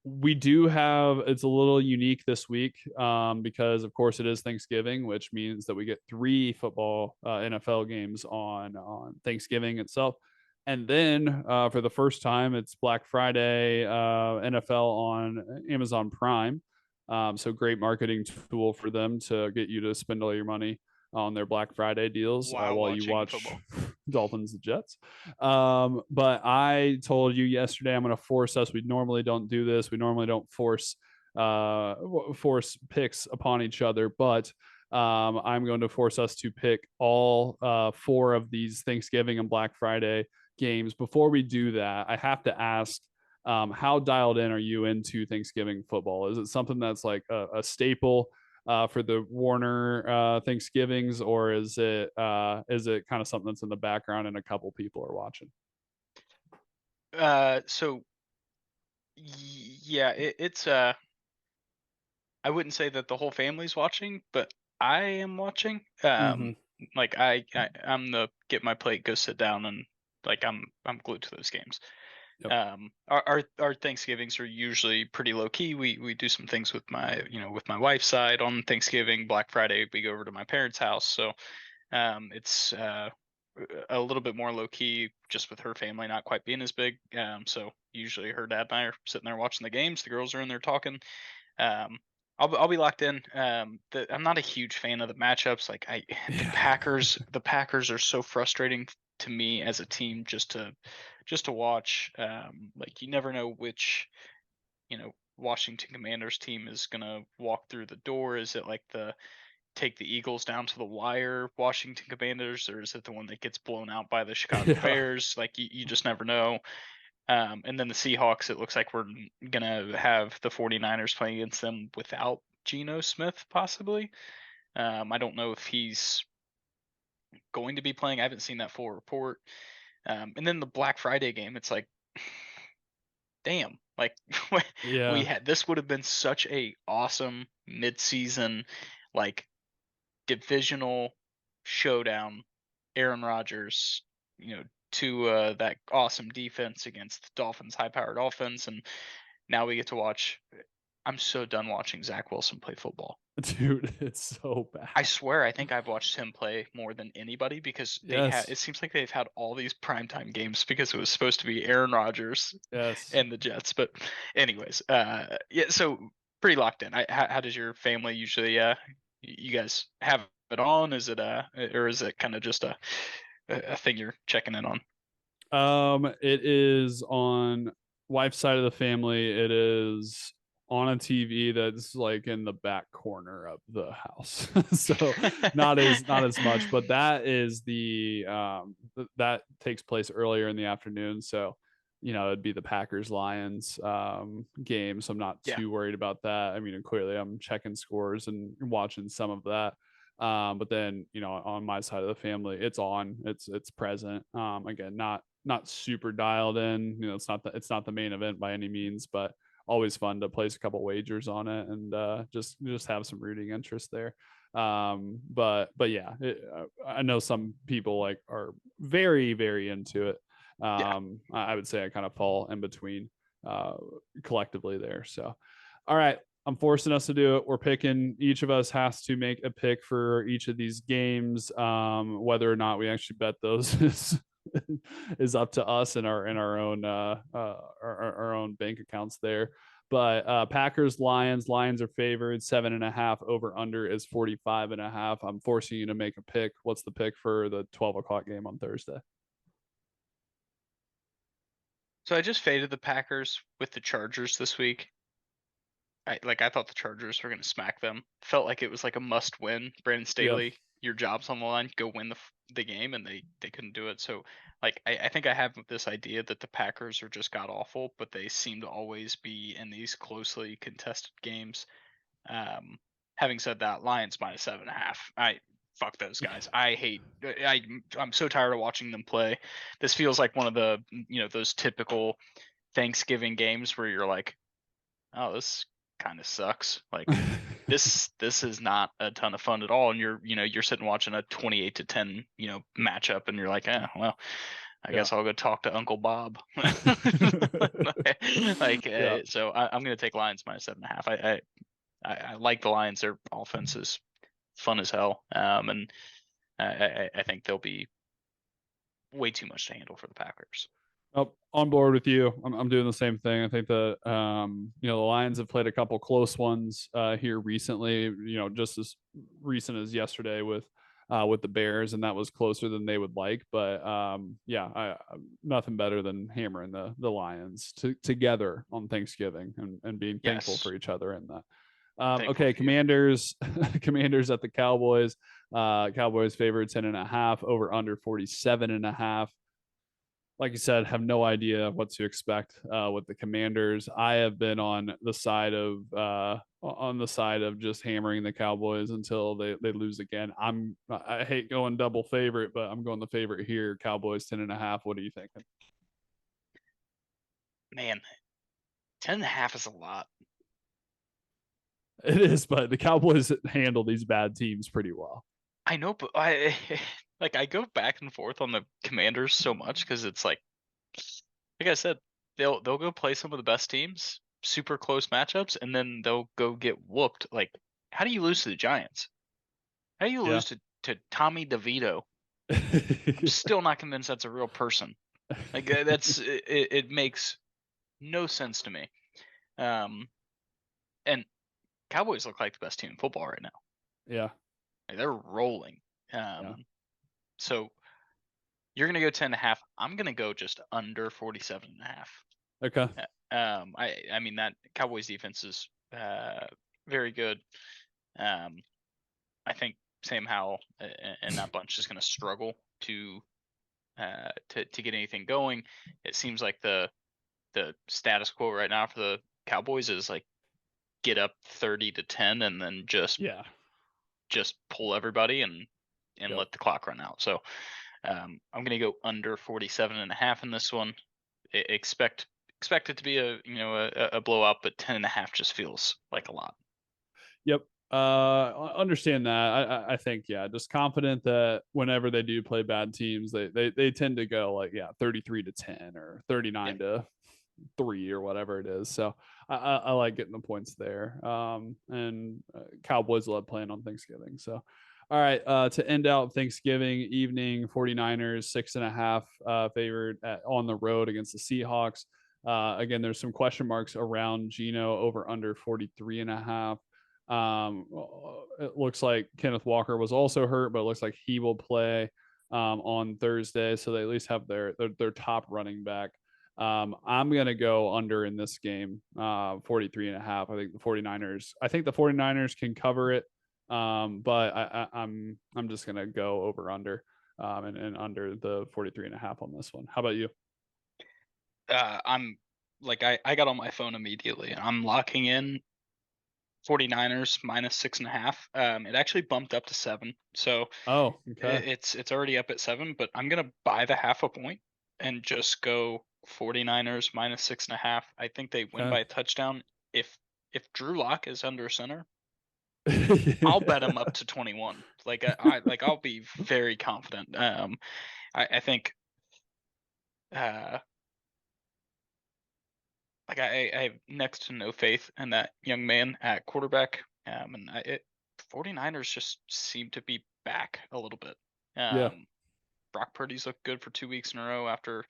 We do have, it's a little unique this week, because of course it is Thanksgiving, which means that we get three football NFL games on Thanksgiving itself. And then for the first time, it's Black Friday NFL on Amazon Prime. So great marketing tool for them to get you to spend all your money on their Black Friday deals while while you watching watch football. Dolphins and Jets. But I told you yesterday I'm going to force us. We normally don't do this. We normally don't force picks upon each other, but I'm going to force us to pick all four of these Thanksgiving and Black Friday games. Before we do that, I have to ask, how dialed in are you into Thanksgiving football? Is it something that's like a staple for the Warner Thanksgivings, or is it kind of something that's in the background and a couple people are watching? So yeah, it's I wouldn't say that the whole family's watching, but I am watching. Mm-hmm. Like I'm the get my plate, go sit down, and like I'm glued to those games. Yep. Our Thanksgivings are usually pretty low key. We do some things with my with my wife's side on Thanksgiving. Black Friday we go over to my parents' house, so it's a little bit more low key, just with her family not quite being as big. So usually her dad and I are sitting there watching the games. The girls are in there talking. Um, I'll be locked in. I'm not a huge fan of the matchups. Like Yeah. The Packers are so frustrating to me as a team just to watch. Like you never know which Washington Commanders team is gonna walk through the door. Is it like the take the Eagles down to the wire Washington Commanders, or is it the one that gets blown out by the Chicago Yeah. Bears? Like you just never know. And then the Seahawks, it looks like we're gonna have the 49ers playing against them without Geno Smith, possibly. I don't know if he's going to be playing. I haven't seen that full report. And then the Black Friday game, it's like, damn, like we Yeah. had this would have been such a awesome midseason, like divisional showdown. Aaron Rodgers, to that awesome defense against the Dolphins' high-powered offense, and now we get to watch. I'm so done watching Zach Wilson play football. Dude, it's so I bad. swear, I think I've watched him play more than anybody because they had. Yes. It seems like they've had all these primetime games because it was supposed to be Aaron Rodgers Yes. and the Jets. But, anyways, yeah. So pretty locked in. How does your family usually? You guys have it on? Is it or is it kind of just a thing you're checking in on? It is on wife's side of the family. It is on a TV that's like in the back corner of the house. So not as much, but that is that takes place earlier in the afternoon. So, it'd be the Packers Lions game. So I'm not Yeah. too worried about that. I mean, and clearly I'm checking scores and watching some of that. But then, on my side of the family, it's on, it's present. Again, not super dialed in. It's not the main event by any means, but always fun to place a couple wagers on it and just have some rooting interest there. But yeah, I know some people like are very very into it. Yeah. I would say I kind of fall in between uh, collectively there. So, all right, I'm forcing us to do it. We're picking. Each of us has to make a pick for each of these games. Whether or not we actually bet those is up to us and our own our own bank accounts there. But Packers Lions are favored 7.5. Over under is 45.5. I'm forcing you to make a pick. What's the pick for the 12 o'clock game on Thursday? So I just faded the Packers with the Chargers this week. I thought the Chargers were going to smack them. Felt like it was like a must win. Brandon Yeah. Staley, your job's on the line. Go win the game, and they couldn't do it. So I think I have this idea that the Packers are just god awful, but they seem to always be in these closely contested games. Um, Having said that, Lions minus 7.5. I fuck those guys. I hate. I'm so tired of watching them play. This feels like one of the those typical Thanksgiving games where you're like, oh, this kind of sucks. Like this is not a ton of fun at all. And you're sitting watching a 28-10 matchup, and you're like, well, I Yeah. guess I'll go talk to Uncle Bob. Like, Yeah. so I'm gonna take Lions -7.5. I like the Lions. Their offense is fun as hell. And I think they'll be way too much to handle for the Packers. Oh, on board with you. I'm doing the same thing. I think the the Lions have played a couple close ones here recently. Just as recent as yesterday with the Bears, and that was closer than they would like. But yeah, nothing better than hammering the Lions together on Thanksgiving and being thankful Yes, for each other in that. thankful Okay, for you. Commanders, Commanders at the Cowboys. Cowboys favored 10.5, over under 47.5. Like you said, have no idea what to expect with the Commanders. I have been on the side of just hammering the Cowboys until they lose again. I hate going double favorite, but I'm going the favorite here. Cowboys 10.5. What are you thinking? Man, 10.5 is a lot. It is, but the Cowboys handle these bad teams pretty well. I know, but I like I go back and forth on the Commanders so much because it's like I said, they'll go play some of the best teams, super close matchups, and then they'll go get whooped. Like, how do you lose to the Giants? How do you Yeah. lose to Tommy DeVito? I'm still not convinced that's a real person. Like it makes no sense to me. Um, and Cowboys look like the best team in football right now. Yeah. Like, they're rolling. Yeah. So you're gonna go 10.5. I'm gonna go just under 47.5. Okay. I mean that Cowboys defense is very good. Um, I think Sam Howell and that bunch is gonna struggle to get anything going. It seems like the status quo right now for the Cowboys is like get up 30-10 and then Yeah. just pull everybody and Yep. let the clock run out. So I'm gonna go under 47.5 in this one. Expect it to be a blowout, but 10.5 just feels like a lot. Yep. Understand that. I think, yeah, just confident that whenever they do play bad teams, they tend to go like, yeah, 33-10 or Yeah. 39-3 or whatever it is. So I like getting the points there. And Cowboys love playing on Thanksgiving. So all right, to end out Thanksgiving evening, 49ers 6.5 favored on the road against the Seahawks. Again, there's some question marks around Geno over under 43.5. It looks like Kenneth Walker was also hurt, but it looks like he will play on Thursday. So they at least have their top running back. I'm going to go under in this game, 43.5. I think the 49ers can cover it. But I'm just going to go over under and under the 43.5 on this one. How about you? I'm like I got on my phone immediately. I'm locking in 49ers -6.5. It actually bumped up to 7, so Oh, okay. it's already up at 7. But I'm gonna buy the half a point and just go 49ers -6.5. I think they win Okay. by a touchdown. If Drew Lock is under center, I'll bet him up Yeah. to 21. Like I'll be very confident. I think uh like I have next to no faith in that young man at quarterback. And 49ers just seem to be back a little bit. Yeah. Um, Brock Purdy's looked good for 2 weeks in a row after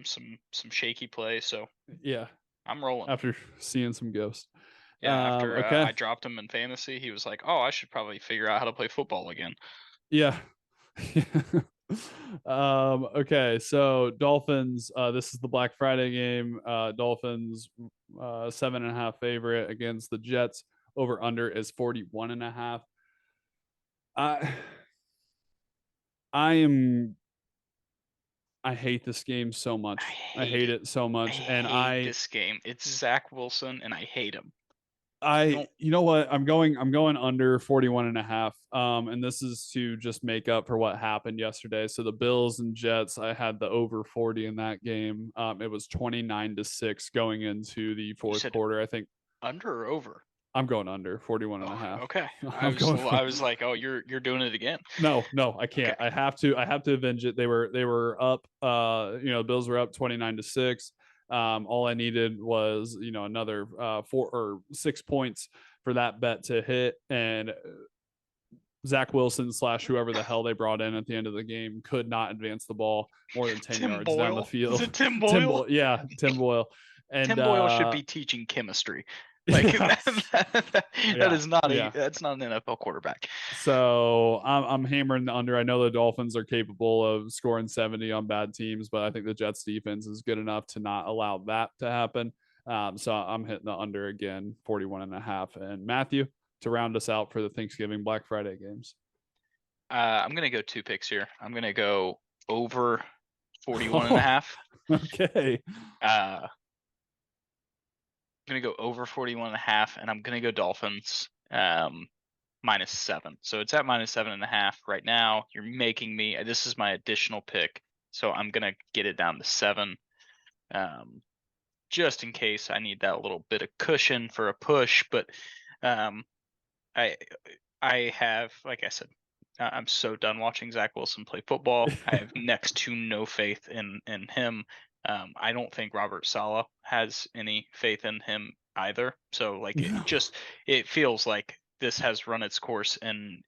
some shaky play. So Yeah. I'm rolling. After seeing some ghosts. Yeah, after Okay. I dropped him in fantasy, he was like, "Oh, I should probably figure out how to play football again." Yeah. Okay, so Dolphins, this is the Black Friday game. Dolphins 7.5 favorite against the Jets. Over under is 41.5. I I am I hate this game so I much. I hate hate it. it so I much. And hate this game. It's Zach Wilson, and I hate him. Don't. you know what, I'm going under 41.5. And this is to just make up for what happened yesterday. So the Bills and Jets, I had the over 40 in that game. It was 29-6 going into the You fourth said quarter. I think under or over? I'm going under 41 and a Oh, half. okay. I'm going. I was like, oh, you're doing it again. No, I can't. Okay. I have to avenge it. They were up. The Bills were up 29-6. All I needed was another 4 or 6 points for that bet to hit, and Zach Wilson / whoever the hell they brought in at the end of the game could not advance the ball more than 10 Tim yards down the Boyle. Is field. it Tim Tim Boyle? Boyle, yeah, Tim Boyle, and Tim Boyle should be teaching chemistry. Like yeah, that yeah, is not yeah. that's not an NFL quarterback. So I'm hammering the under. I know the Dolphins are capable of scoring 70 on bad teams, but I think the Jets defense is good enough to not allow that to happen. So I'm hitting the under again, 41 and a half. And Matthew, to round us out for the Thanksgiving Black Friday games. I'm gonna go 2 picks here. I'm gonna go over 41 and a half. Okay. I'm gonna go over 41 and a half, and I'm gonna go Dolphins -7. So it's at -7.5 right now. You're making me. This is my additional pick, so I'm gonna get it down to 7, just in case I need that little bit of cushion for a push. But um, I have, like I said, I'm so done watching Zach Wilson play football. I have next to no faith in him. I don't think Robert Saleh has any faith in him either. So like it feels like this has run its course, and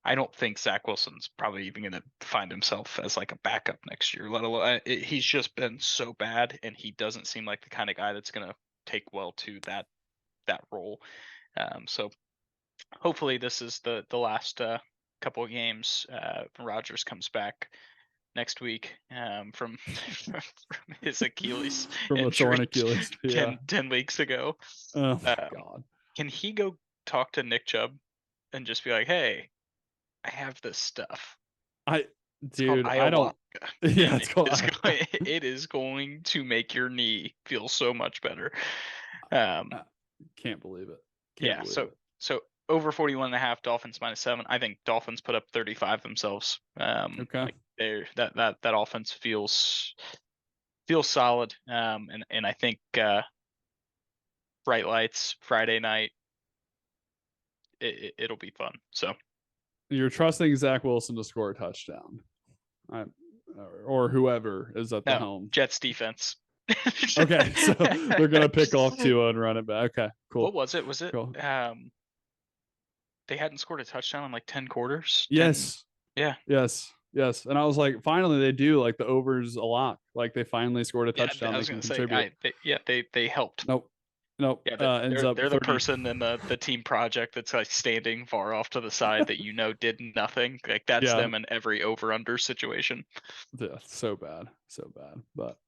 I don't think Zach Wilson's probably even going to find himself as like a backup next year. Let alone he's just been so bad, and he doesn't seem like the kind of guy that's going to take well to that role. So hopefully this is the last couple of games. Rodgers comes back next week from his Achilles From a injury torn Achilles. Yeah. 10 weeks ago. Oh my God. Can he go talk to Nick Chubb and just be like, "Hey, I have this stuff. It's called Dude, I don't. ayahuasca, Yeah, and it's called. it is going to make your knee feel so much better." Um, I can't believe it. Can't yeah. believe So it. over 41 and a half, Dolphins -7. I think Dolphins put up 35 themselves. Okay. Like that offense feels solid. And I think bright lights Friday night. It'll be fun. So You're trusting Zach Wilson to score a touchdown, I, or whoever is at the no, helm. Jets defense. Okay, so they're gonna pick off Tua and run it back. Okay, cool. What was it? Was it Cool. they hadn't scored a touchdown in like 10 quarters? 10, Yes. yeah. Yes. And I was like, finally, they do like the overs a lot. Like they finally scored a Yeah, touchdown. I They was can gonna say, contribute. they helped. Nope. Yeah, Ends up they're the 30. person in the team project that's like standing far off to the side that did nothing. Like that's Yeah. them in every over under situation. Yeah. So bad. So bad. But